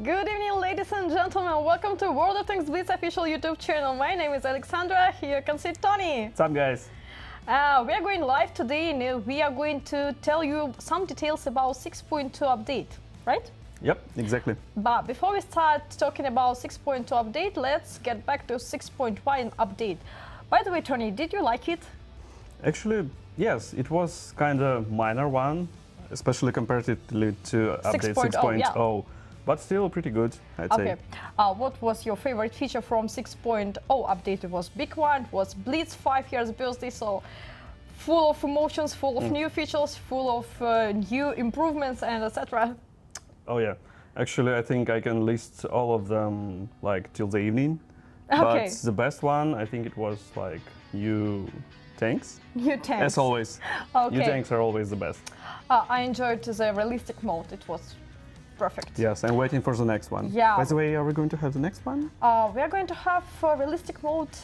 Good evening, ladies and gentlemen. Welcome to WoT Blitz official YouTube channel. My name is Alexandra. Here you can see Tony. What's up, guys? We are going live today and we are going to tell you some details about 6.2 update, right? Yep, exactly. But before we start talking about 6.2 update, let's get back to 6.1 update. By the way, Tony, did you like it? Actually, yes, it was kind of minor one, especially comparatively to update 6.0. Yeah. But still pretty good, I'd say. What was your favorite feature from 6.0 update? It was big one, it was Blitz 5 years birthday, so full of emotions, full of new features, full of new improvements and etc. Oh yeah, actually I think I can list all of them like till the evening. Okay. But the best one, I think it was like new tanks. New tanks. As always. Okay. New tanks are always the best. I enjoyed the realistic mode, it was perfect. Yes, I'm waiting for the next one. Yeah. By the way, are we going to have the next one? We are going to have realistic mode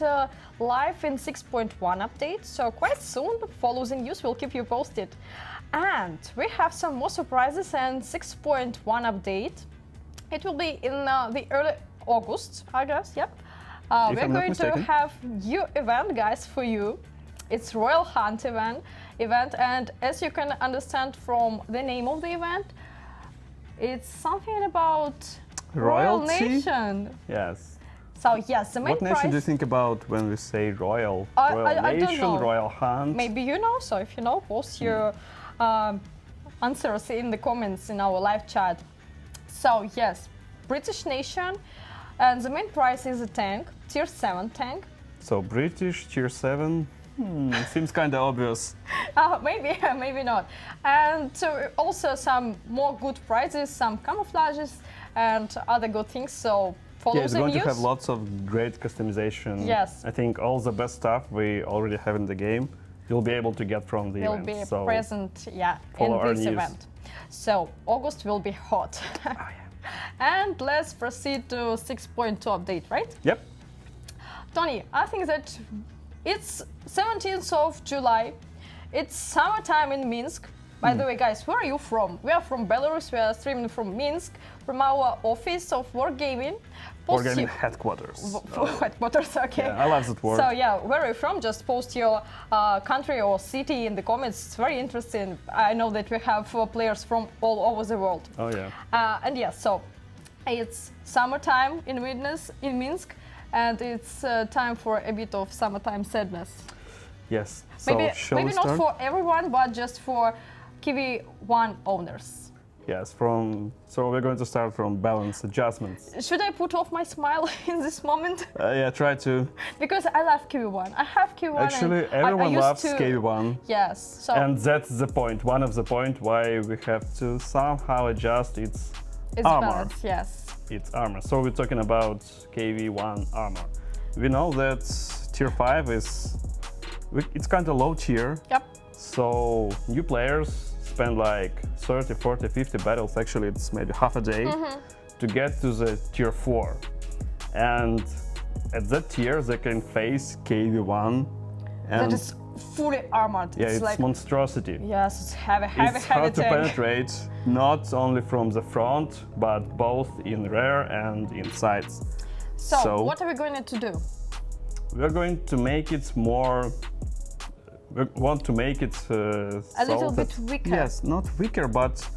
live in 6.1 update, so quite soon. Follow the news, we'll keep you posted. And we have some more surprises and 6.1 update. It will be in the early August, I guess, yep. We're going to have new event, guys, for you. It's Royal Hunt event, and as you can understand from the name of the event, it's something about Royal Nation. Yes. So yes, the main What nation do you think about when we say royal? Royal Nation, don't know. Royal Hunt? Maybe you know, so if you know, post your answers in the comments in our live chat. So yes, British nation, and the main prize is a tank, tier 7 tank. So British tier 7? Seems kind of obvious. Maybe, maybe not. And also some more good prizes, some camouflages and other good things, so follow the news. It's going to have lots of great customization. Yes. I think all the best stuff we already have in the game, you'll be able to get from the event. Will be so present, yeah, in this event. So August will be hot. Oh, yeah. And let's proceed to 6.2 update, right? Yep. Tony, I think that it's 17th of July. It's summertime in Minsk. By the way, guys, where are you from? We are from Belarus. We are streaming from Minsk, from our office of Wargaming. Wargaming headquarters. Headquarters, okay. Yeah, I love that word. So yeah, where are you from? Just post your country or city in the comments. It's very interesting. I know that we have players from all over the world. Oh yeah. And yeah, so it's summertime in Minsk. And it's time for a bit of summertime sadness. Yes. So maybe not for everyone, but just for Kiwi 1 owners. Yes. So we're going to start from balance adjustments. Should I put off my smile in this moment? Yeah, try to. Because I love Kiwi 1. I have Kiwi 1. Actually, everyone loves Kiwi 1. Yes. So and that's the point. One of the point why we have to somehow adjust its armor. Balance, yes. Its armor. So we're talking about KV1 armor. We know that tier 5 it's kind of low tier. Yep. So new players spend like 30, 40, 50 battles, actually it's maybe half a day, to get to the tier 4. And at that tier they can face KV1. And that is fully armored. Yeah, it's like monstrosity. Yes, it's heavy It's hard to tank. penetrate, not only from the front, but both in rear and in sides. So what are we going to do? We're going to make it more. We want to make it a little bit weaker. Yes, not weaker, but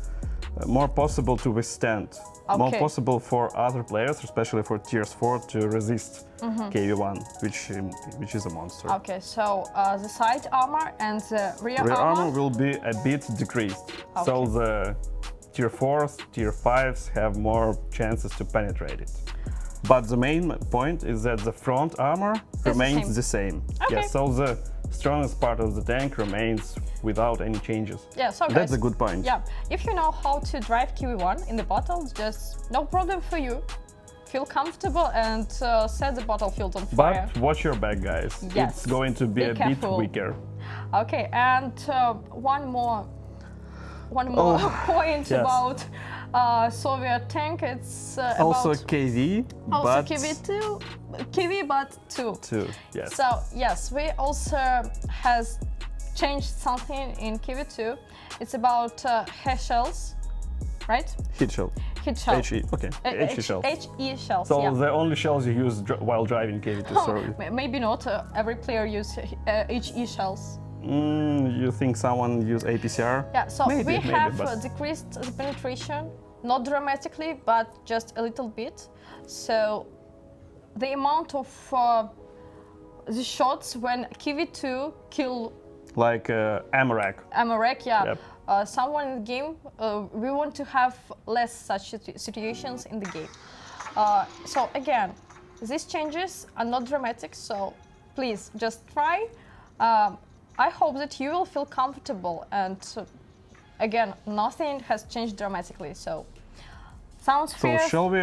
more possible to withstand. Okay. More possible for other players, especially for tiers 4, to resist KV1, which is a monster. Okay, so the side armor and the rear armor will be a bit decreased. Okay. So the tier 4s, tier 5s have more chances to penetrate it. But the main point is that the front armor remains the same. Okay. Yes, so the strongest part of the tank remains without any changes. Yeah, so that's a good point. Yeah, if you know how to drive KV1 in the battle, just no problem for you. Feel comfortable and set the battlefield on fire. But watch your back, guys. Yes. It's going to be a bit weaker. Okay, and one more point about Soviet tank. It's also about KV, also but KV, but 2. 2, yes. So yes, we also has changed something in KV2. It's about head shells, right? Heat shell. hit shell. HE, okay. HE shells. HE shells, So yeah. the only shells you use while driving KV2, sorry. Maybe not. Every player use HE shells. You think someone use APCR? Yeah, so maybe, we have but decreased the penetration, not dramatically, but just a little bit. So the amount of the shots when KV2 kill like Amarak. Amarak, yeah, Yep. Someone in the game, we want to have less such situations in the game. So again, these changes are not dramatic, so please just try. I hope that you will feel comfortable, and again, nothing has changed dramatically, so sounds fair. So shall we,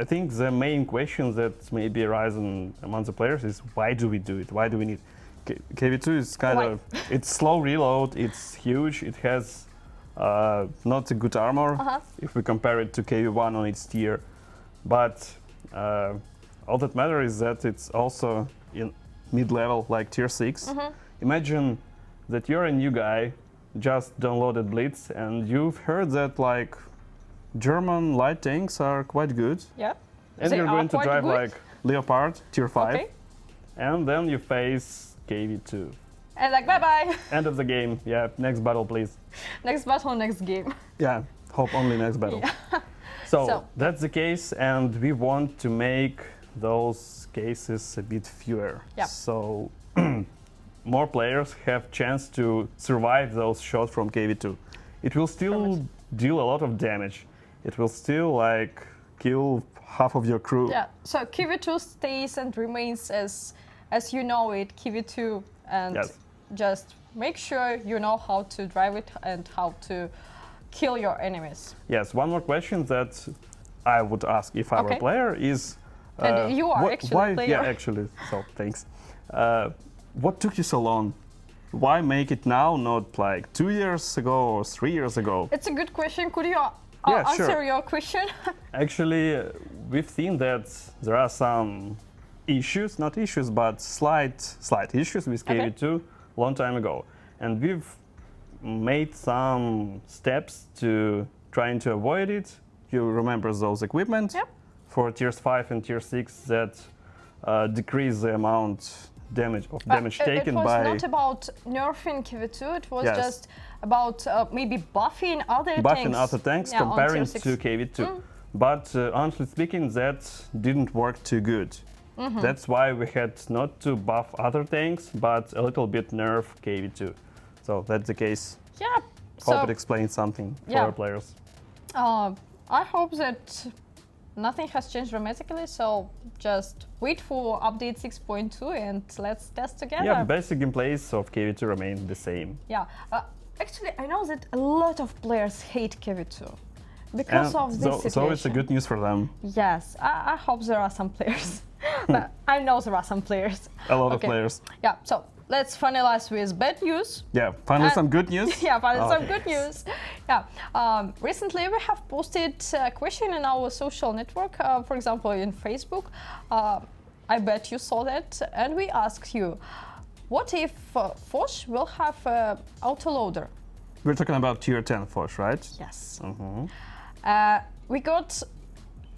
I think the main question that maybe arises among the players is why do we do it? Why do we need KV2 is kind Why? of, it's slow reload, it's huge, it has not a good armor if we compare it to KV1 on its tier, but all that matters is that it's also in mid-level, like tier 6. Imagine that you're a new guy, just downloaded Blitz, and you've heard that like German light tanks are quite good, Yeah. and They you're are going to quite drive good. like Leopard tier 5, Okay. and then you face KV2. And like, bye-bye. End of the game. Yeah, next battle, please. Next battle, next game. Yeah, hope only next battle. So that's the case, and we want to make those cases a bit fewer. Yeah. So more players have chance to survive those shots from KV2. It will still deal a lot of damage. It will still like kill half of your crew. Yeah. So KV2 stays and remains as you know it, KV2, and Yes. just make sure you know how to drive it and how to kill your enemies. Yes, one more question that I would ask if I were a Okay. player is... And you are actually why, a player. Yeah, actually, so thanks. What took you so long? Why make it now, not like 2 years ago or 3 years ago? It's a good question. Could you Yeah, answer sure. your question? Actually, we've seen that there are some issues, not issues, but slight issues with Okay. KV2 long time ago. And we've made some steps to trying to avoid it. You remember those equipment Yep. for tiers 5 and tier 6 that decrease the amount damage taken it was by not about nerfing KV2, it was Yes. just about maybe buffing other buffing tanks. other tanks Yeah, on comparing tier 6. to KV2. But honestly speaking, that didn't work too good. That's why we had not to buff other tanks, but a little bit nerf KV2. So that's the case. Yeah. Hope So it explains something for Yeah. our players. I hope that nothing has changed dramatically, so just wait for update 6.2 and let's test together. Yeah, basic gameplays of KV2 remain the same. Yeah. Actually, I know that a lot of players hate KV2 because of this situation. So it's a good news for them. Yes, I hope there are some players. But I know there are some players. A lot of Okay. players. Yeah, so let's finalize with bad news. Yeah, finally And- some good news. Yeah, finally some Okay. good news. Yeah, recently we have posted a question in our social network, for example, in Facebook. I bet you saw that, and we asked you, what if Foch will have an autoloader? We're talking about tier 10 Foch, right? Yes. We got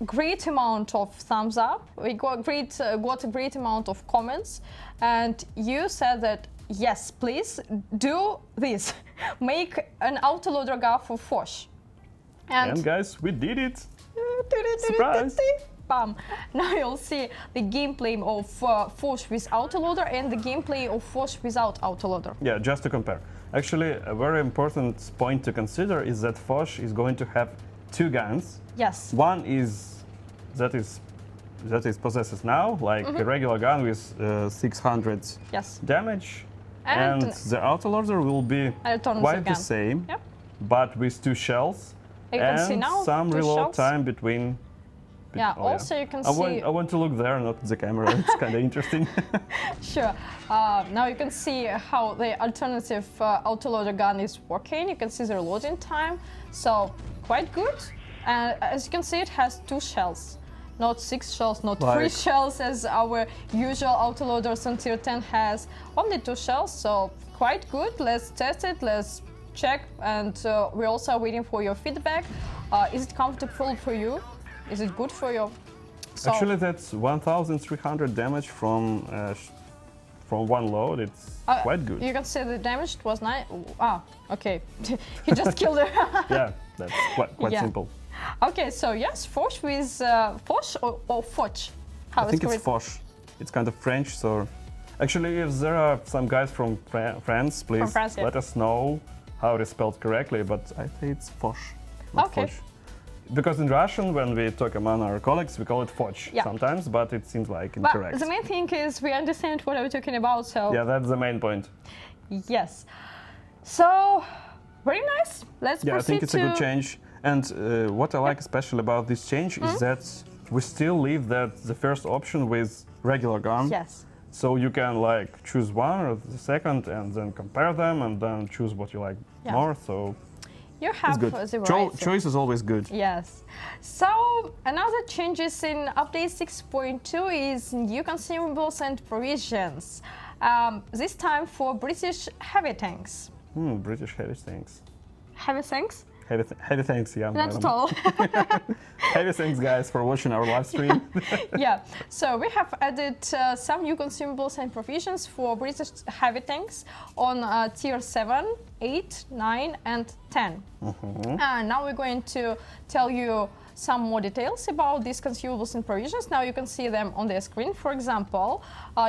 great amount of thumbs up. We got a great amount of comments, and you said that yes, please do this. Make an autoloader gun for Foch. And guys, we did it. Surprise. Bam. Now you'll see the gameplay of Foch with autoloader and the gameplay of Foch without autoloader. Yeah, just to compare. Actually, a very important point to consider is that Foch is going to have two guns. Yes. One is that is possesses now, like a regular gun with 600 Yes. damage, And and the autoloader will be autonomous quite the gun. same, Yep. but with two shells You can see and now some two reload shells. time between. Yeah, Oh, also you can I see. I want to look there, not the camera. It's kind of interesting. Sure. Now you can see how the alternative autoloader gun is working. You can see the reloading time. So quite good. And as you can see, it has two shells. Not 6 shells, not 3 Like- shells as our usual autoloaders on tier 10 has. Only 2 shells, so quite good. Let's test it, let's check. And we're also waiting for your feedback. Is it comfortable for you? Is it good for you? So, Actually, that's 1,300 damage from one load. It's quite good. You can see the damage was 9. Ah, okay. He just killed her. Yeah, that's quite Yeah. simple. Okay, so yes, Foch with Foch or Foch? How I think is it's Foch. It's kind of French, so actually, if there are some guys from France, please France, yeah. let us know how it is spelled correctly. But I think it's Foch, not Okay. Foch. Because in Russian, when we talk among our colleagues, we call it Foch Yeah. sometimes, but it seems like But incorrect. the main thing is we understand what we're talking about, so Yeah, that's the main point. yes. So very nice. Let's Yeah, I proceed think it's to a good change. And what I like especially about this change is that we still leave the first option with regular gun. Yes. So you can like choose one or the second and then compare them and then choose what you like Yeah. more. So You it's have good. the variety. Choice is always good. Yes. So another changes in update 6.2 is new consumables and provisions. This time for British heavy tanks. British heavy tanks. Heavy tanks? Heavy thanks, yeah. Not at madam. all. Heavy thanks, guys, for watching our live stream. Yeah. So we have added some new consumables and provisions for British heavy tanks on tier 7, 8, 9, and 10. And now we're going to tell you some more details about these consumables and provisions. Now you can see them on the screen. For example,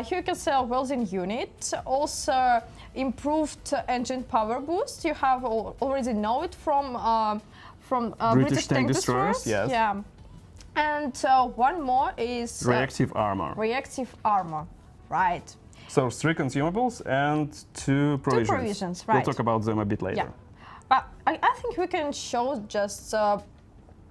here you can see a welding unit, also improved engine power boost. You have already know it from British tank destroyers. Yes. Yeah. And one more is Reactive armor. reactive armor. Right. So 3 consumables and 2 provisions. provisions, We'll right. talk about them a bit later. Yeah. But I think we can show just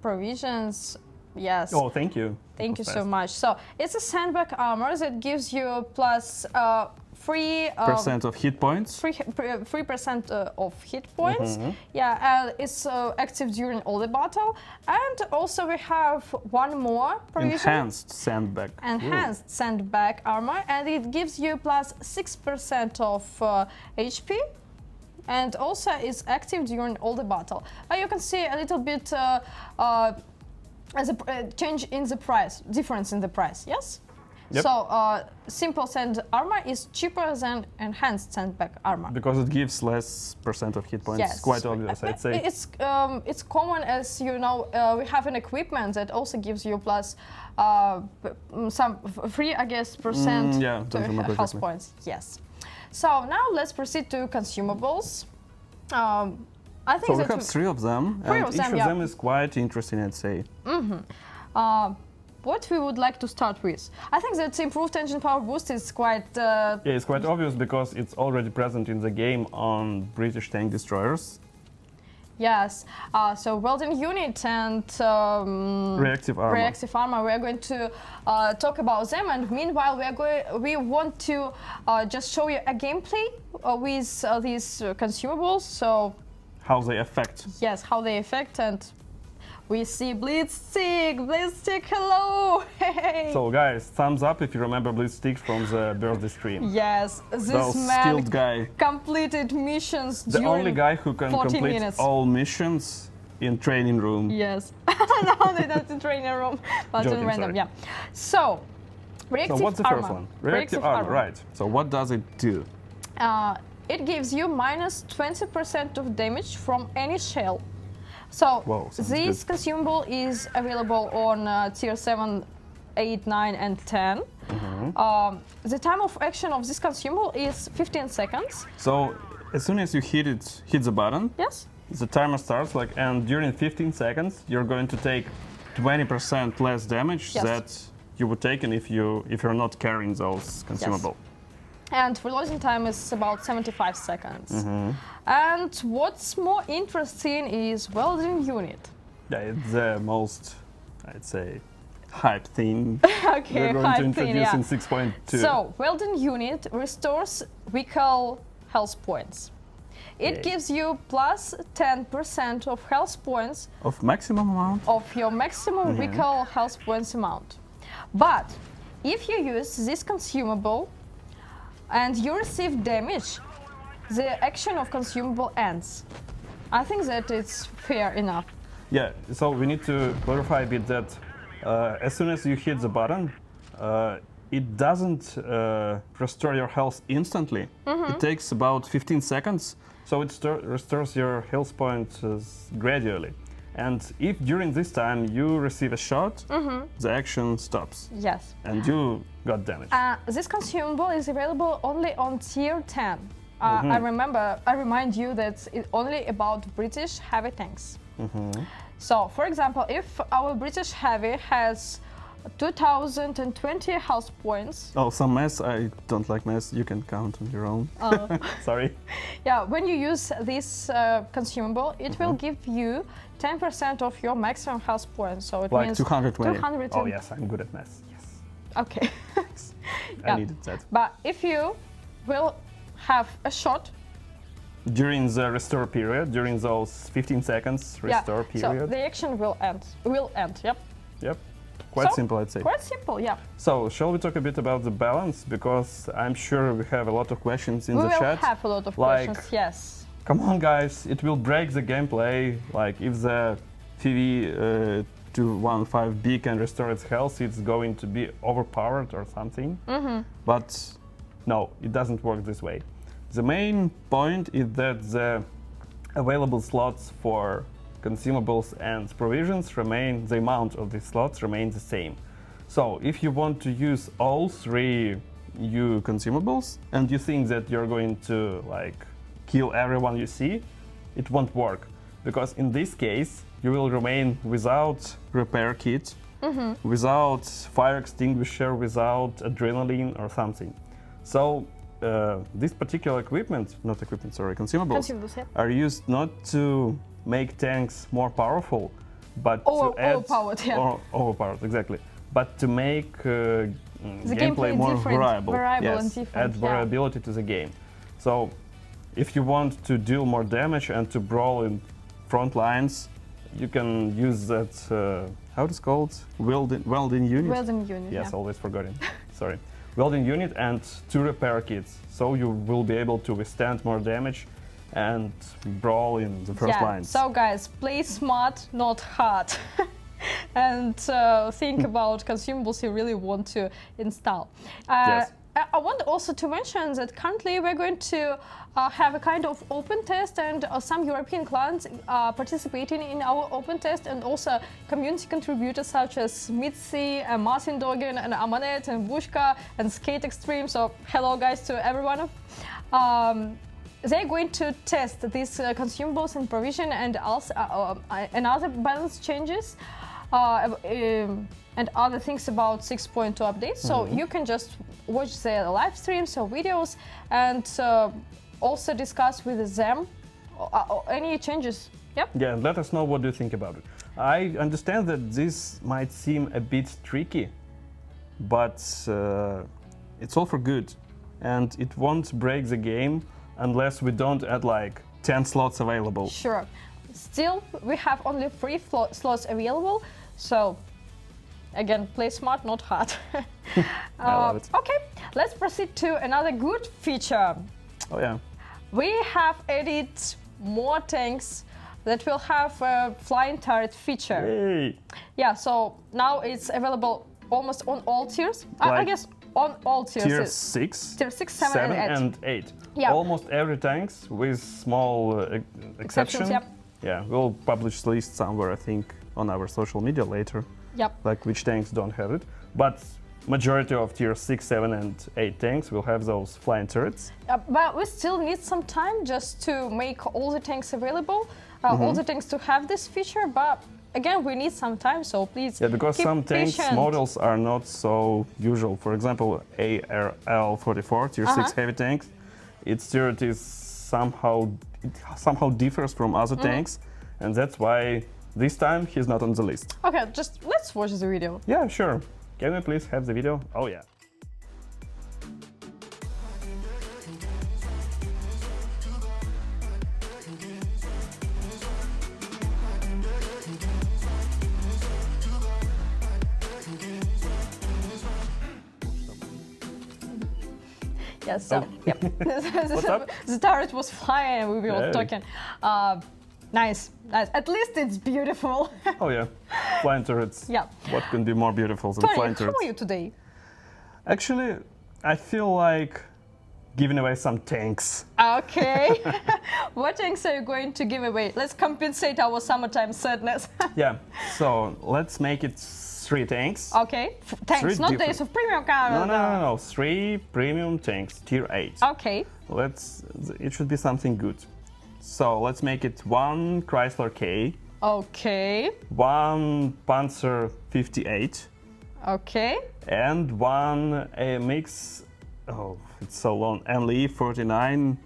provisions. Yes. Oh, thank you. Thank you That so was much. So it's a sandbag armor that gives you plus 3% fast. of hit points. 3% of hit points. Yeah, it's active during all the battle. And also we have one more provision. Enhanced sandbag. Enhanced sandbag armor, and it gives you plus 6% of HP. And also is active during all the battle. You can see a little bit as a change in the price, difference in the price, yes? Yep. So simple sand armor is cheaper than enhanced sandbag armor. Because it gives less percent of hit points. Yes. Quite obvious, I'd say. It's common, as you know, we have an equipment that also gives you plus some free, I guess, percent yeah, don't remember health exactly. points. Yes. So now let's proceed to consumables. I think So we that have 3 of them, Three and of each them, of yeah. them is quite interesting, I'd say. what we would like to start with. I think that improved engine power boost is quite Yeah, it's quite obvious because it's already present in the game on British tank destroyers. yes. So welding unit and Reactive armor. reactive armor. We are going to talk about them, and meanwhile we want to just show you a gameplay with these consumables. So How they affect. yes, how they affect, and we see Blitzstick, hello! Hey! So guys, thumbs up if you remember Blitzstick from the birthday stream. Yes, this Well, man skilled guy. completed missions The during only guy who can 14 complete minutes. all missions in training room. Yes. No, they don't in training room, but Joking, in random, sorry. yeah. So, reactive So what's the armor. first one? Reactive armor, right. So what does it do? It gives you minus 20% of damage from any shell. So Whoa, sounds this good. consumable is available on tier 7, 8, 9, and 10. The time of action of this consumable is 15 seconds. So as soon as you hit the button, Yes? the timer starts, and during 15 seconds, you're going to take 20% less damage Yes. that you would take if you're not carrying those consumable. And reloading time is about 75 seconds. And what's more interesting is welding unit. Yeah, it's the most, I'd say, hype thing Okay, we're going to hype introduce thing, yeah. in 6.2. So, welding unit restores vehicle health points. It Yay. gives you plus 10% of health points Of maximum amount? of your maximum vehicle health points amount. But if you use this consumable and you receive damage, the action of consumable ends. I think that it's fair enough. Yeah, so we need to clarify a bit that as soon as you hit the button, it doesn't restore your health instantly. It takes about 15 seconds, so it restores your health points gradually. And if during this time you receive a shot, the action stops. Yes. And you got damage. This consumable is available only on tier 10. I remind you that it's only about British heavy tanks. So, for example, if our British heavy has 2020 health points. Oh, some mass. I don't like mass. You can count on your own. Sorry. Yeah, when you use this consumable, it will give you 10% of your maximum health points. So it like means 220. 220. Oh yes, I'm good at math. Yes. Okay. I needed that. But if you will have a shot during the restore period, during those 15 seconds restore period, so the action will end. Yep. Yep. Quite simple, I'd say. Quite simple, yeah. So, shall we talk a bit about the balance? Because I'm sure we have a lot of questions in the chat. We will have a lot of questions, yes. Come on, guys, it will break the gameplay. Like, if the TV215B can restore its health, it's going to be overpowered or something. But no, it doesn't work this way. The main point is that the available slots for consumables and provisions remain, the amount of these slots remain the same. So if you want to use all three new consumables and you think that you're going to like kill everyone you see, it won't work. Because in this case, you will remain without repair kit, without fire extinguisher, without adrenaline or something. So this particular consumables are used not to make tanks more powerful, but to add overpowered, exactly. But to make gameplay more variable and different, add variability to the game. So, if you want to deal more damage and to brawl in front lines, you can use that. How it's called? Welding unit. Welding unit. Yes, always forgotten. Sorry. Welding unit and 2 repair kits, so you will be able to withstand more damage and brawl in the first lines. So guys, play smart, not hard. And think about consumables you really want to install. Yes. I want also to mention that currently we're going to have a kind of open test, and some European clients participating in our open test, and also community contributors such as Mitzi and Martin Dogen and Amanet and Bushka and Skate Extreme. So hello guys to everyone. They're going to test these consumables and provision and also other balance changes and other things about 6.2 updates. So you can just watch their live streams or videos and also discuss with them any changes. Yep. Yeah, and let us know what you think about it. I understand that this might seem a bit tricky, but it's all for good, and it won't break the game unless we don't add like 10 slots available. Sure. Still, we have only 3 slots available, so again, play smart, not hard. I love it. Okay, let's proceed to another good feature. Oh yeah. We have added more tanks that will have a flying turret feature. Yay. Yeah, so now it's available almost on all tiers. I guess on all tiers. Tier 6, Tier 6, 7 and 8. Yeah. Almost every tanks, with small exceptions. Yep. Yeah, we'll publish the list somewhere, I think, on our social media later. Yep. Like which tanks don't have it. But majority of tier 6, 7 and 8 tanks will have those flying turrets. But we still need some time just to make all the tanks available, all the tanks to have this feature, but again, we need some time, so please because keep some tanks patient. models are not so usual. For example, ARL44, tier 6 heavy tanks, its turret is somehow differs from other tanks, and that's why this time he's not on the list. Okay, just let's watch the video. Yeah, sure. Can we please have the video? Oh yeah. Yes, so, What's up? the turret was flying and we were talking. Nice, nice. At least it's beautiful. Oh yeah, flying turrets. Yeah. What can be more beautiful than Tony, flying how turrets? are you today? Actually, I feel like giving away some tanks. Okay. What tanks are you going to give away? Let's compensate our summertime sadness. Yeah, so let's make it 3 tanks. Okay. Tanks, Three not different- days of premium car. No. 3 premium tanks, tier 8. Okay. It should be something good. So let's make it 1 Chrysler K, Okay. 1 Panzer 58, Okay. and 1 AMX. Oh, it's so long. NLE 49.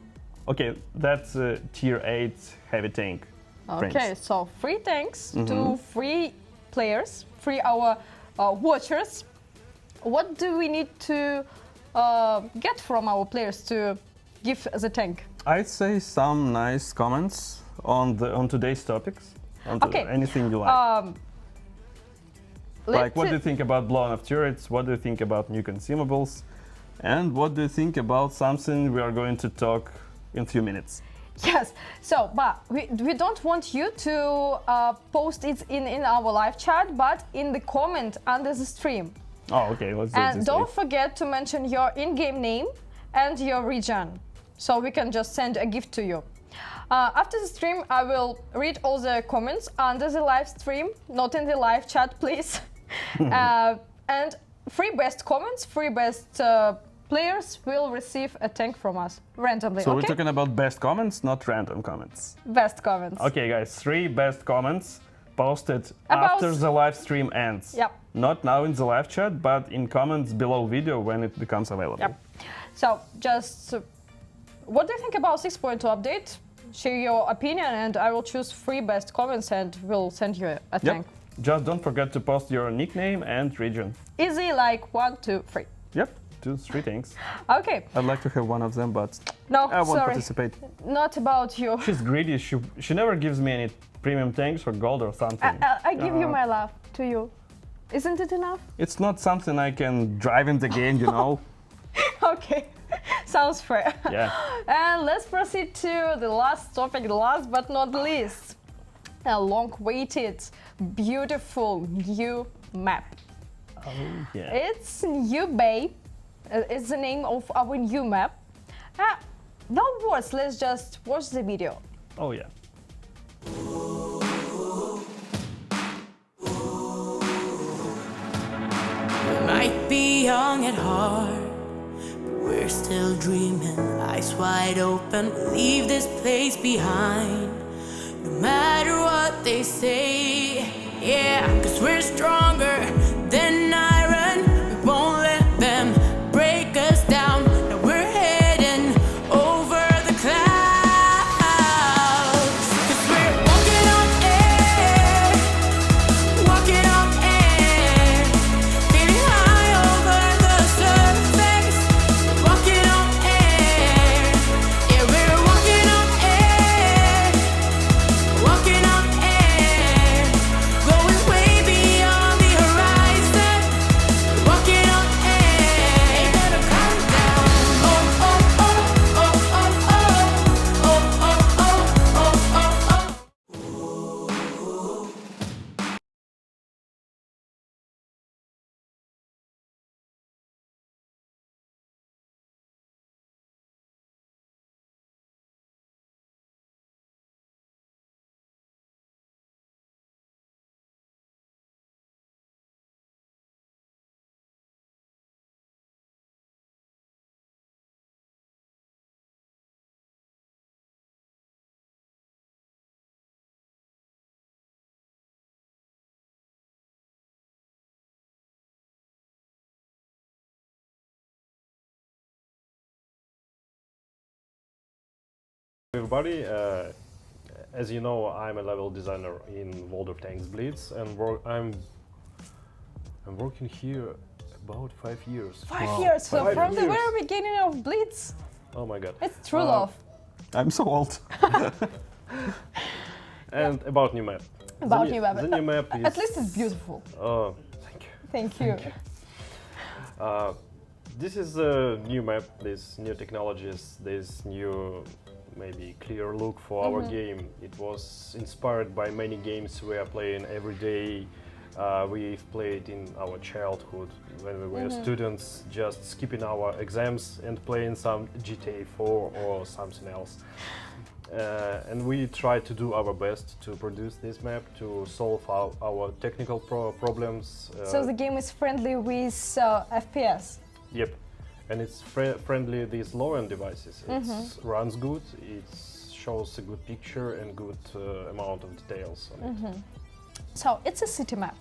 Okay, that's a tier 8 heavy tank. Okay. Frames. So 3 tanks to 3 players, 3 our watchers. What do we need to get from our players to give the tank? I'd say some nice comments on today's topics. Okay. Anything you like. Like, what do you let's- think about blown off turrets? What do you think about new consumables? And what do you think about something we are going to talk in a few minutes? Yes. So, but we don't want you to post it in our live chat, but in the comment under the stream. Oh, okay, let's do it And this don't way. forget to mention your in-game name and your region, so we can just send a gift to you. After the stream, I will read all the comments under the live stream, not in the live chat, please. And 3 best comments, 3 best players will receive a tank from us randomly. So okay? we're talking about best comments, not random comments. Best comments. Okay, guys, 3 best comments posted About- after the live stream ends. Yep. Not now in the live chat, but in comments below video when it becomes available. Yep. So just what do you think about 6.2 update? Share your opinion, and I will choose 3 best comments, and we'll send you a tank. Just don't forget to post your nickname and region. Easy, like 1, 2, 3. Yep, 2, 3 things. Okay. I'd like to have one of them, but No, I won't sorry. participate. Not about you. She's greedy. She never gives me any premium tanks or gold or something. I give you my love to you. Isn't it enough? It's not something I can drive in the game, you know. Okay. Sounds fair. Yeah. And let's proceed to the last topic, last but not least. A long-awaited, beautiful new map. Oh, yeah. It's New Bay. It's the name of our new map. No words, let's just watch the video. Oh, yeah. We might be young at heart, but we're still dreaming, eyes wide open. Leave this place behind, no matter what they say. Yeah, 'cause we're stronger than iron. We won't let them break us down. Now we're heading over the clouds, 'cause we're walking on air, walking on air, getting high over the surface, walking on air. Yeah, we're walking on air, walking on air, going way beyond the horizon, walking on air. Ain't gonna come down. Oh oh oh oh oh oh oh oh oh oh oh. Everybody, as you know, I'm a level designer in WoT Blitz, and I'm working here about 5 years. 5 years, so 5 from the years. very beginning of Blitz. Oh my god! It's true love. I'm so old. And about new map. About new map. The new map is. At least it's beautiful. Thank you. Thank you. This is a new map. These new technologies. These new maybe clear look for our game. It was inspired by many games we are playing every day. We've played in our childhood when we were students, just skipping our exams and playing some GTA 4 or something else. And we try to do our best to produce this map, to solve our technical problems. So the game is friendly with FPS. Yep, and it's friendly these low-end devices. It runs good, it shows a good picture and good amount of details on it. So it's a city map.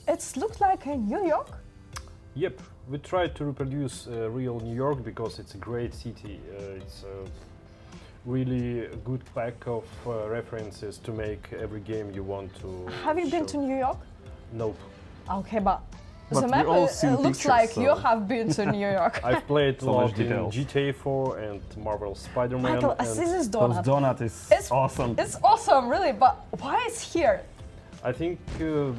It looks like a New York. Yep, we tried to reproduce real New York because it's a great city. It's a really good pack of references to make every game you want to. Have you been to show. New York? Nope. Okay, but But the we map all seen looks pictures, like you so- have been to New York. I've played a So much lot in details. GTA 4 and Marvel Spider-Man. Michael, and this is Those donut. donut is It's awesome. It's awesome, really, but why is here? I think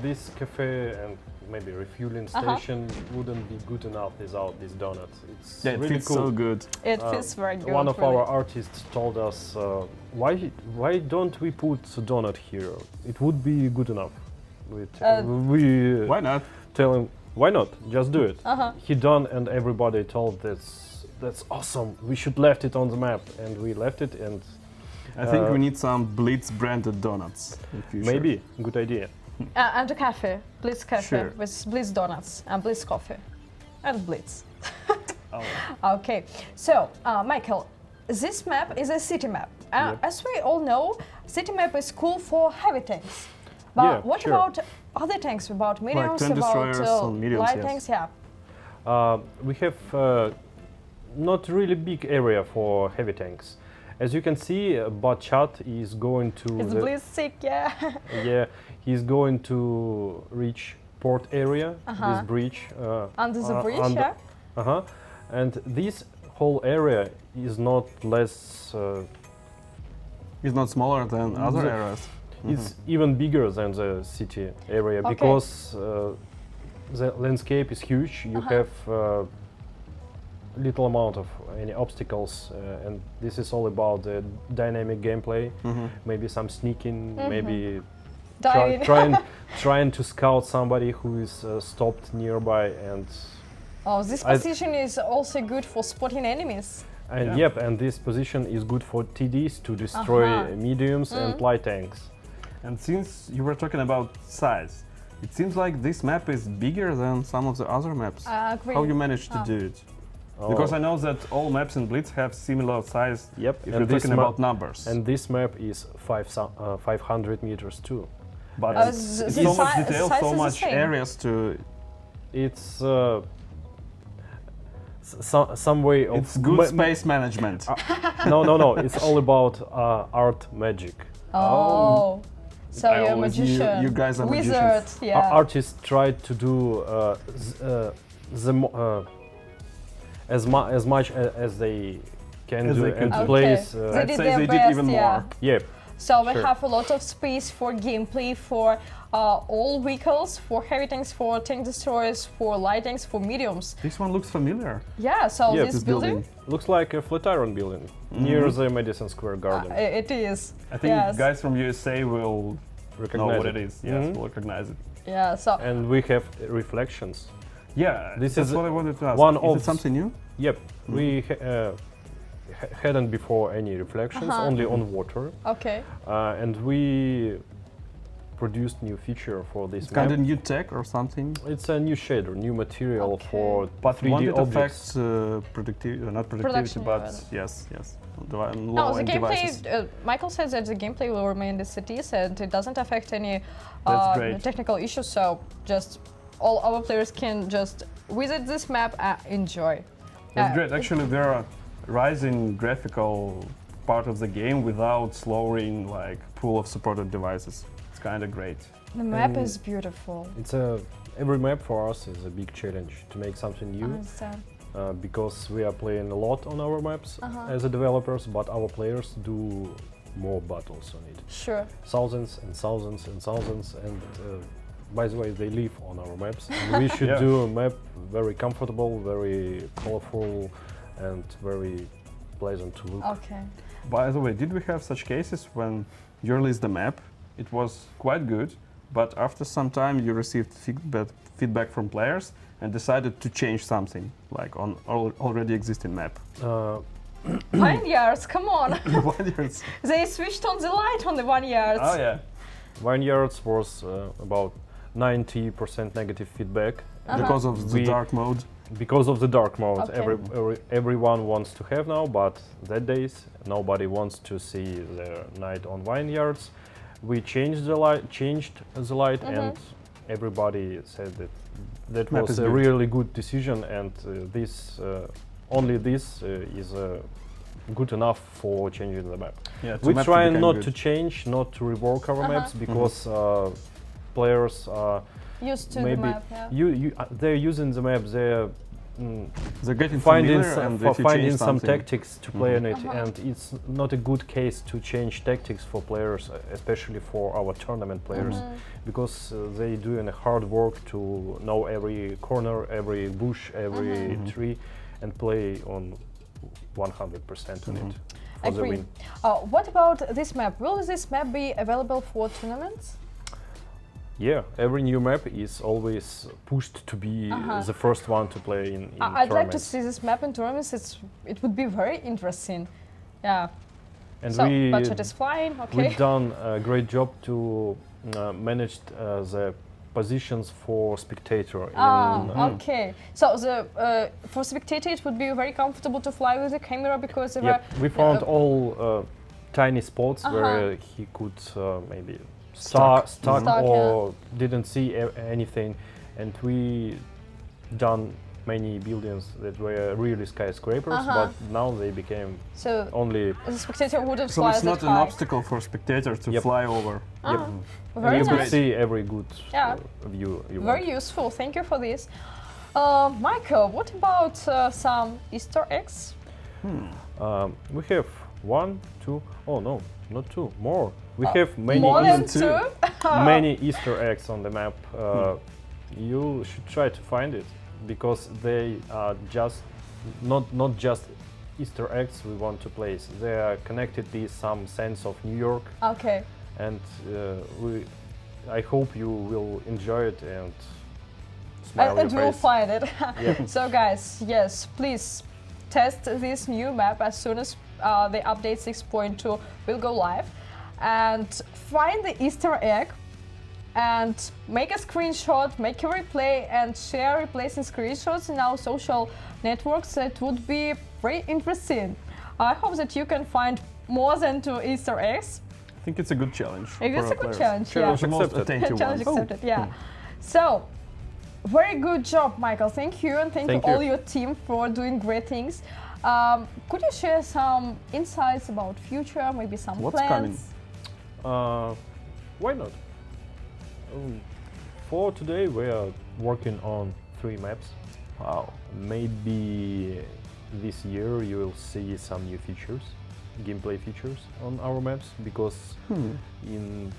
this cafe and maybe refueling station wouldn't be good enough without this donut. It's Yeah, it really fits cool. so good. It feels very good. One of really. our artists told us, why don't we put a donut here? It would be good enough. We Why not? tell him, why not? Just do it. He done, and everybody told that's awesome. We should left it on the map, and we left it. And I think we need some Blitz branded donuts in future. maybe good idea. And a cafe, Blitz Cafe, Sure. with Blitz donuts and Blitz coffee, and Blitz. Oh. Okay, so Michael, this map is a city map. Yep. As we all know, city map is cool for heavy tanks. But Yeah, what sure. about other tanks? About mediums, tank about destroyers and mediums, light yes. tanks? Yeah. We have not really big area for heavy tanks. As you can see, Botchat is going to It's Blitz sick, yeah. yeah, he's going to reach port area, this bridge. Under the bridge, under- yeah. Uh-huh. And this whole area is not less. It's not smaller than other The- areas. It's even bigger than the city area Okay. because the landscape is huge. You have little amount of any obstacles, and this is all about the dynamic gameplay. Maybe some sneaking, maybe Diving. trying to scout somebody who is stopped nearby, and Oh, this position is also good for spotting enemies. Yeah. yep, and this position is good for TDs to destroy mediums and light tanks. And since you were talking about size, it seems like this map is bigger than some of the other maps. I agree. How you managed to do it? Because I know that all maps in Blitz have similar size. Yep, If you're talking about numbers. And this map is 500 meters too. But Uh, it's the so much si- detail, size so is the much same. areas to. It's some way of It's good space management. no. It's all about art magic. Oh. So I you're a always knew magician. you guys are Wizard, magicians. yeah. Artists tried to do as much as they can As do they can and do. place. They I'd did say their they best, did even yeah. more. Yep. So we Sure. have a lot of space for gameplay, for all vehicles, for heavy tanks, for tank destroyers, for light tanks, for mediums. This one looks familiar. Yeah, so Yeah, this This building, Looks like a Flatiron building near the Madison Square Garden. it is. I think yes. guys from USA will know what it is. Yes, Mhm. will recognize it. Yeah, so And we have reflections. Yeah, This that's is what I wanted to ask. one is of it something new? Yep, we hadn't before any reflections, only on water, okay. and we produced new feature for this It's map. kind of new tech or something. It's a new shader, new material Okay. for But 3D won't it objects. affect productivity? Not productivity, Production, but yeah, yes. No, the Low-end gameplay. devices. Michael says that the gameplay will remain in the cities and it doesn't affect any That's great. technical issues. So just all our players can just visit this map and enjoy. That's great. Actually, there are rising graphical part of the game without slowing like pool of supported devices. It's kind of great. The map And is beautiful. It's every map for us is a big challenge to make something I new, understand. because we are playing a lot on our maps as a developers, but our players do more battles on it. Sure. Thousands and thousands and thousands, and by the way, they live on our maps. And we should Yeah. do a map very comfortable, very colorful, and very pleasant to look. Okay. By the way, did we have such cases when you released the map? It was quite good, but after some time you received feedback from players and decided to change something, like on already existing map. Vineyards, come on! Vineyards. They switched on the light on the vineyards. Oh yeah. Vineyards was about 90% negative feedback. Because of the We- dark mode. Because of the dark mode, Okay. everyone wants to have now, but that days nobody wants to see the night on vineyards. We changed the light, and everybody said that that Map was is a good. really good decision, and only this is good enough for changing the map. Yeah, We map try became not good. to change, not to rework our maps because players Used to maybe the map, yeah. they're using the map. They're They're getting finding familiar, and for if you finding change some something, tactics to play on it, and it's not a good case to change tactics for players, especially for our tournament players, because they doing a hard work to know every corner, every bush, every tree, and play on 100% on it for the Agree. win. What about this map? Will this map be available for tournaments? Yeah, every new map is always pushed to be the first one to play in I'd like to tournaments. see this map in tournaments. It would be very interesting. Yeah. And So budget is flying. Okay. we've done a great job to manage the positions for spectator. Okay. So for spectator, it would be very comfortable to fly with the camera because there Yep, were we found all tiny spots where he could maybe stuck Stuck, or didn't see anything, and we done many buildings that were really skyscrapers, but now they became so only. the spectator wouldn't So fly it's that not an high. obstacle for spectators to Yep. fly over. Yep. Very you nice. could see every good Yeah. view you Very want. useful. Thank you for this. Michael, what about some Easter eggs? We have 1, 2, oh no, not 2, more. We have many More than two. two? many Easter eggs on the map. You should try to find it because they are just not just Easter eggs we want to place. They are connected with some sense of New York, Okay. and I hope you will enjoy it and smile And your we'll face. find it. Yeah. So guys, yes, please test this new map as soon as the update 6.2 will go live, and find the Easter egg and make a screenshot, make a replay, and share replays and screenshots in our social networks. It would be very interesting. I hope that you can find more than 2 Easter eggs. I think it's a good challenge. It for is our a good players. challenge, Challenge yeah. the most Accepted. attentive Challenge ones. accepted, yeah. So, very good job, Michael. Thank you, and thank Thank you all you. your team for doing great things. Could you share some insights about future, maybe some What's plans? Why not? For today, we are working on 3 maps. Wow. Maybe this year you will see some new features, gameplay features on our maps, because in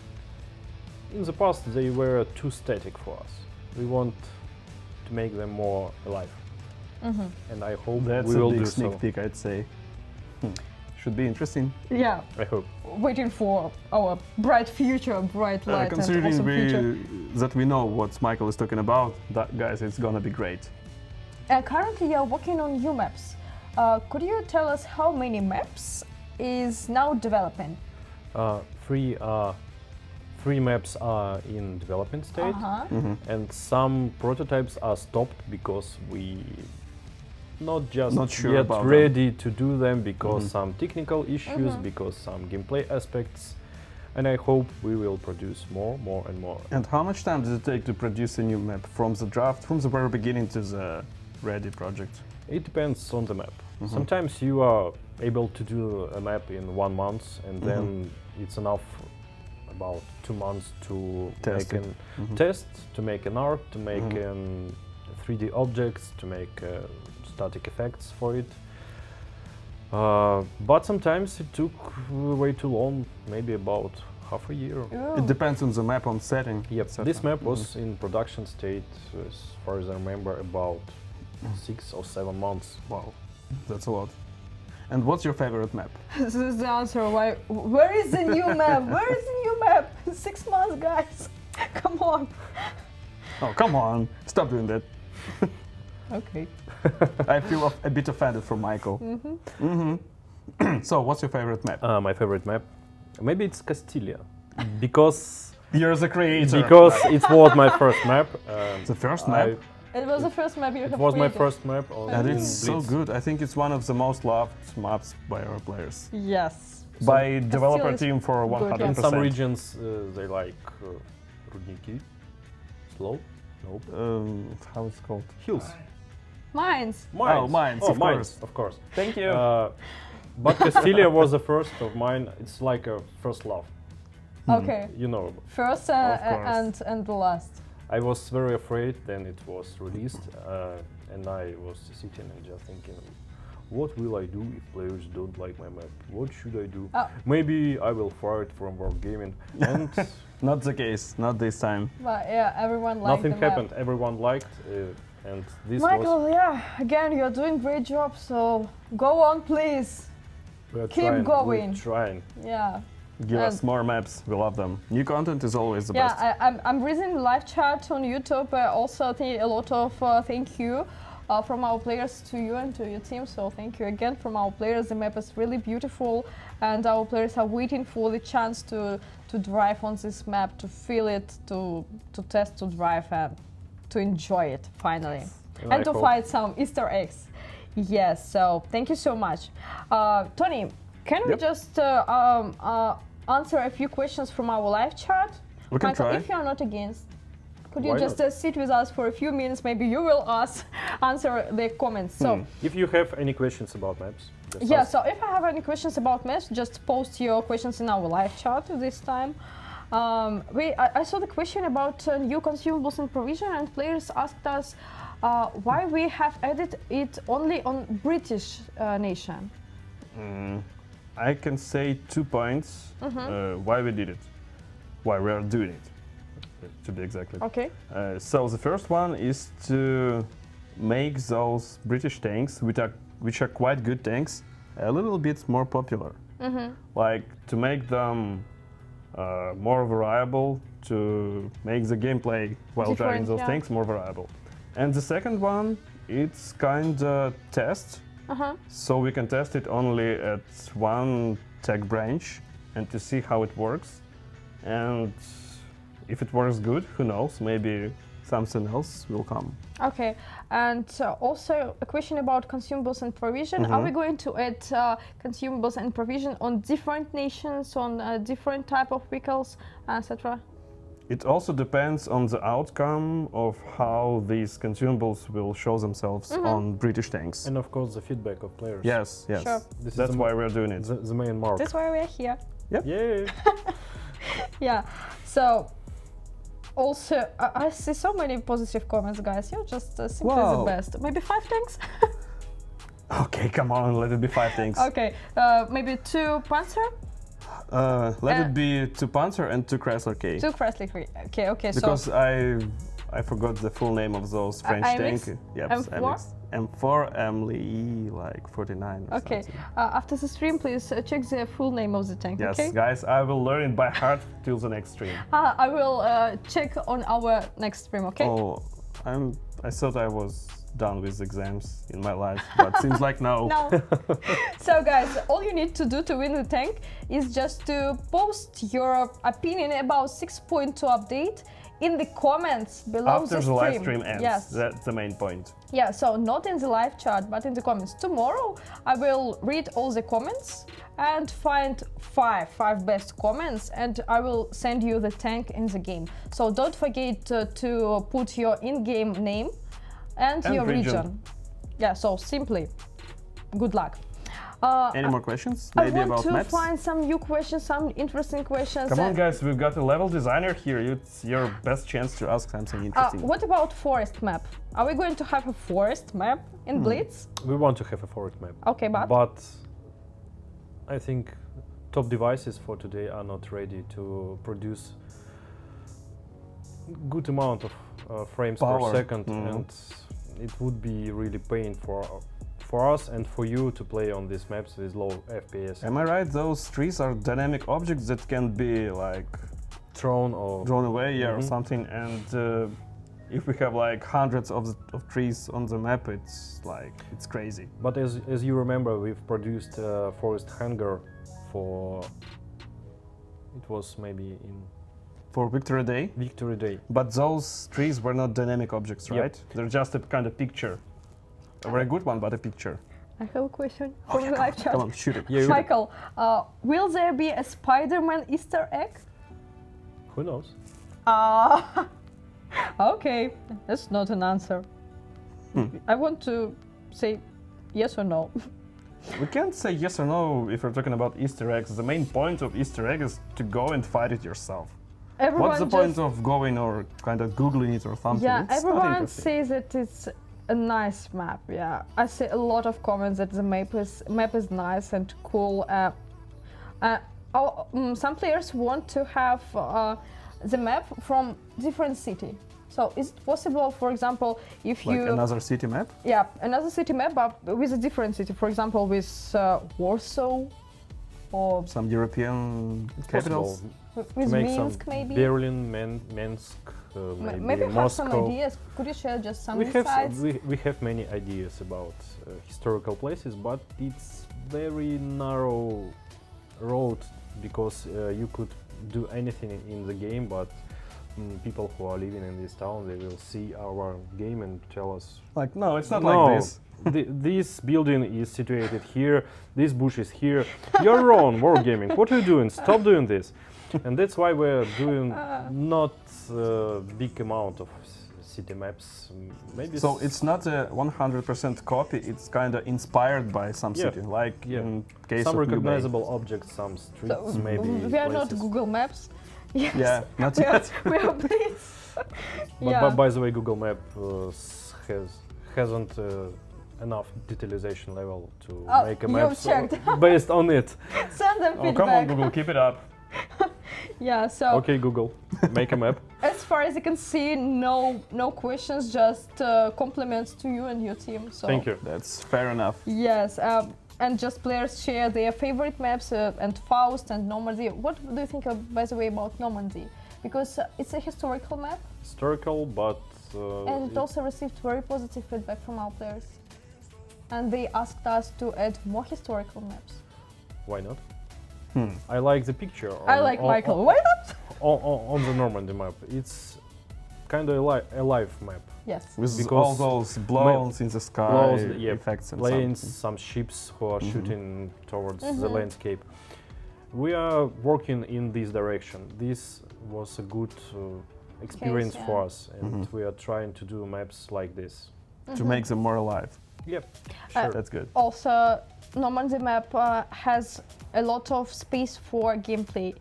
the past they were too static for us. We want to make them more alive, and I hope That's we a will big do sneak so. peek, I'd say. Should be interesting. Yeah, I hope. waiting for our bright future, bright light, and Considering awesome future. that we know what Michael is talking about, guys, it's gonna be great. Currently, you're working on new maps. Could you tell us how many maps is now developing? 3 maps are in development state, and some prototypes are stopped because we not sure yet about them. ready to do them because some technical issues, because some gameplay aspects, and I hope we will produce more and more. And how much time does it take to produce a new map from the draft, from the very beginning to the ready project? It depends on the map. Sometimes you are able to do a map in 1 month, and then it's enough about 2 months to Test make it. an test, to make an art, to make 3D objects, to make static effects for it. But sometimes it took way too long, maybe about half a year. It depends on the map, on setting. Yep, etc. this map was in production state, as far as I remember, about 6 or 7 months. Wow, that's a lot. And what's your favorite map? This is the answer. Why? Where is the new map? Where is the new map? 6 months, guys. Come on. Oh, come on. Stop doing that. Okay. I feel a bit offended from Michael. So, what's your favorite map? My favorite map, maybe it's Castilla, because You're the creator. it was my first map. The first map? It was the first map you have It was my created. first map on And in it's so Blitz. good. I think it's one of the most loved maps by our players. Yes. By developer is team for good, 100%. yeah. In some regions, they like Rudniki, slow, nope, How it's called? hills. Mines. Oh, mines, of course. of course. Thank you. But Castilla was the first of mine. It's like a first love, Okay. you know. First Of course. and the last. I was very afraid then it was released, and I was sitting and just thinking, what will I do if players don't like my map? What should I do? Oh. Maybe I will fire it from World Gaming. And Not the case, not this time. But yeah, everyone liked nothing the map. happened. Everyone liked, and this was. Michael, yeah, again, you're doing great job. So go on, please. We're keep trying, going. We're trying. Yeah. Give us And- more maps, we love them. New content is always the best. Yeah, I'm reading the live chat on YouTube. Also, a lot of thank you from our players to you and to your team. So thank you again from our players. The map is really beautiful, and our players are waiting for the chance to drive on this map, to feel it, to test, to drive, and to enjoy it finally, And and I to hope- find some Easter eggs. Yes. So thank you so much, Tony. Can we Yep. just answer a few questions from our live chat? We can Michael, try. if you are not against, could you Why just not? sit with us for a few minutes? Maybe you will answer the comments. So, If you have any questions about maps, just yeah, ask. so if I have any questions about maps, just post your questions in our live chat this time. I saw the question about new consumables and provision, and players asked us why we have added it only on British nation. I can say 2 points why we did it, why we are doing it, to be exactly. Okay. So the first one is to make those British tanks, which are quite good tanks, a little bit more popular. Like to make them more variable, to make the gameplay while driving Different, those yeah. tanks more variable. And the second one, it's kind of test. So we can test it only at one tech branch and to see how it works. And if it works good, who knows, maybe something else will come. Okay, and also a question about consumables and provision. Are we going to add consumables and provision on different nations, on different type of vehicles, etc.? It also depends on the outcome of how these consumables will show themselves on British tanks. And of course the feedback of players. Yes, yes. Sure. This is That's the why we're doing it. The main mark. That's why we're here. Yeah. Yeah. So also, I see so many positive comments, guys. You're just simply the Wow. best. Maybe 5 tanks. Okay, come on, let it be 5 tanks. Okay, maybe 2 Panzer, Let it be 2 Panzer and 2 Chrysler K. 2 Chrysler. Okay. Because So I forgot the full name of those French AMX? tank. Yep, M4? AMX. M4 MLE like 49 or okay. something. After the stream, please check the full name of the tank. Yes, Okay. guys, I will learn it by heart till the next stream. I will check on our next stream. Okay. Oh, I thought I was done with exams in my life, but seems like no. No. So guys, all you need to do to win the tank is just to post your opinion about 6.2 update in the comments below After the the live stream. stream ends, Yes. that's the main point. Yeah, so not in the live chat, but in the comments. Tomorrow I will read all the comments and find five best comments, and I will send you the tank in the game. So don't forget to put your in-game name and your region. Yeah, so simply, good luck. Any more questions? I Maybe want about to maps? find some new questions, some interesting questions. Come on, guys, we've got a level designer here. It's your best chance to ask something interesting. What about forest map? Are we going to have a forest map in Blitz? We want to have a forest map. Okay, but I think top devices for today are not ready to produce good amount of frames Power. per second, and it would be really pain for us and for you to play on these maps with low FPS. Am I right? Those trees are dynamic objects that can be like Thrown or drawn away, yeah, or Mhm. something. And if we have like hundreds of trees on the map, it's crazy. But as you remember, we've produced forest hangar for, it was maybe in For Victory Day, Victory Day. but those trees were not dynamic objects, Yep. right? They're just a kind of picture. A very good one, but a picture. I have a question from the live chat. Come on, shoot it. Yeah, Michael, will there be a Spider-Man Easter egg? Who knows? Okay, that's not an answer. I want to say yes or no. We can't say yes or no if we're talking about Easter eggs. The main point of Easter egg is to go and find it yourself. Everyone What's the just, point of going or kind of googling it or something? Yeah, It's not everyone interesting. says that it's a nice map. Yeah, I see a lot of comments that the map is nice and cool. Some players want to have the map from different city. So is it possible, for example, if Like you another city map? yeah another city map but with a different city, for example with Warsaw or Some European capitals? with Make Minsk some maybe? Berlin, Minsk, Maybe you have some Moscow. ideas. Could you share just some We have insights? we have many ideas about historical places, but it's very narrow road because you could do anything in the game, but people who are living in this town, they will see our game and tell us, Like, no, it's not no, like this. This building is situated here, this bush is here. You're wrong, wargaming. What are you doing? Stop doing this. And that's why we're doing not a big amount of city maps. Maybe So it's not a 100% copy, it's kind of inspired by some Yeah. city, like Yeah. in case some of New Bay. recognizable objects, some streets, So, maybe we are not places. Google Maps. Yes. Yeah, not we are, yet. we are Blitz. But, yeah. but by the way, Google Map hasn't enough detalization level to Oh, make a you map checked. based on it. Send them Oh, feedback. come on, Google, keep it up. Yeah. So Okay, Google, make a map. as far as you can see, no questions, just compliments to you and your team. So Thank you. That's fair enough. yes. And just players share their favorite maps and Faust and Normandy. What do you think, by the way, about Normandy? Because it's a historical map, Historical, but and it also received very positive feedback from our players. And they asked us to add more historical maps. why not? Hmm. I like the picture. I like Michael. Why not? On the Normandy map. It's kind of a live map. Yes. With Because all those blows in the sky, blows, yeah, effects and Planes, something. some ships who are Mhm. shooting towards the Mhm. landscape. We are working in this direction. This was a good experience Case, for yeah. us, and Mhm. we are trying to do maps like this. To make them more alive. Yep, Uh, sure. That's good. Also, Normandy map has a lot of space for gameplay.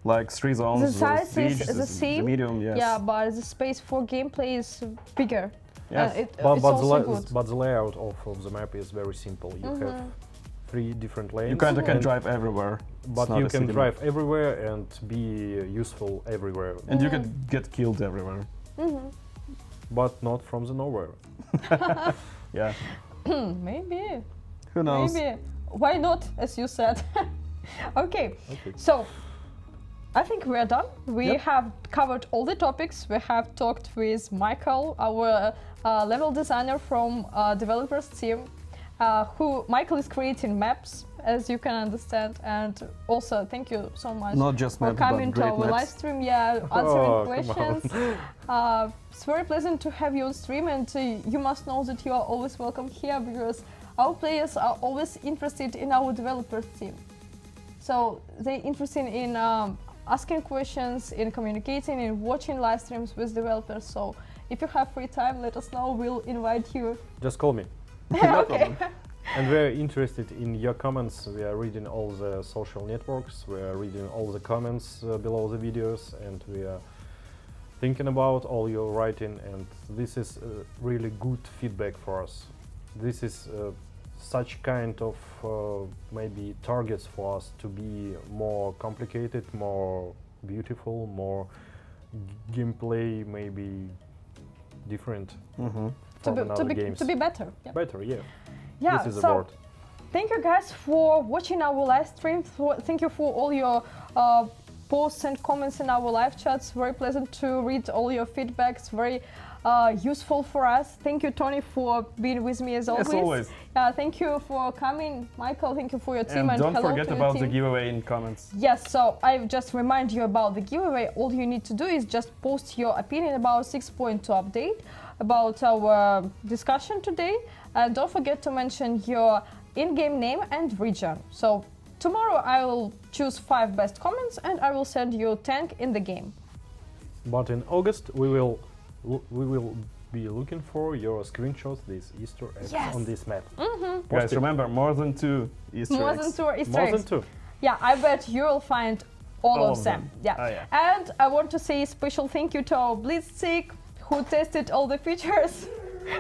Like 3 zones, The the size siege, is the the same. medium, yes. Yeah, but the space for gameplay is bigger. Yes. It's but, also good. but the layout of the map is very simple. You have 3 different lanes. You kind of can and- drive everywhere. But It's not you a can city drive map. everywhere and be useful everywhere, And you can get killed everywhere. but not from the nowhere. Yeah. Maybe. Who knows? Maybe. Why not, as you said? Okay, Okay. so I think we are done. We Yep. have covered all the topics. We have talked with Michael, our level designer from developers team, who Michael is creating maps, as you can understand. And also, thank you so much Not just for maps, but coming to great our maps. live stream. Yeah, answering Oh, come questions. It's very pleasant to have you on stream, and you must know that you are always welcome here because our players are always interested in our developers team. So they're interested in asking questions, in communicating, in watching live streams with developers. So if you have free time, let us know. We'll invite you. Just call me. Okay. And we're interested in your comments. We are reading all the social networks. We are reading all the comments below the videos, and we are thinking about all your writing. And this is really good feedback for us. This is such kind of maybe targets for us to be more complicated, more beautiful, more gameplay, maybe different Mm-hmm. to from be, another to be, games. to be better. Yeah. Better, yeah. Yeah, This is a so word. thank you guys for watching our live stream. Thank you for all your posts and comments in our live chats. Very pleasant to read all your feedbacks. Very useful for us. Thank you, Tony, for being with me as always. Yes, always. Thank you for coming, Michael. Thank you for your team, And don't hello forget to about your the team. giveaway in comments. Yes, so I just remind you about the giveaway. All you need to do is just post your opinion about 6.2 update, about our discussion today, and don't forget to mention your in-game name and region. So tomorrow I will choose 5 best comments and I will send you tank in the game. But in August we will be looking for your screenshots, these Easter eggs Yes. on this map. Mm-hmm. Guys, remember, more than 2 Easter More eggs. than 2 Easter More eggs. than 2. Yeah, I bet you will find all of them. Yeah. Oh, yeah. And I want to say a special thank you to our Blitz who tested all the features.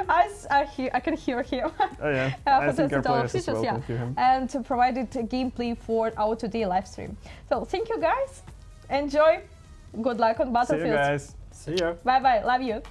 I can hear him. Oh yeah, Who I think our tested all the players as features, well yeah. can hear him. And provided gameplay for our today live stream. So thank you guys. Enjoy. Good luck on See Battlefield. you guys. See ya. Bye bye. Love you.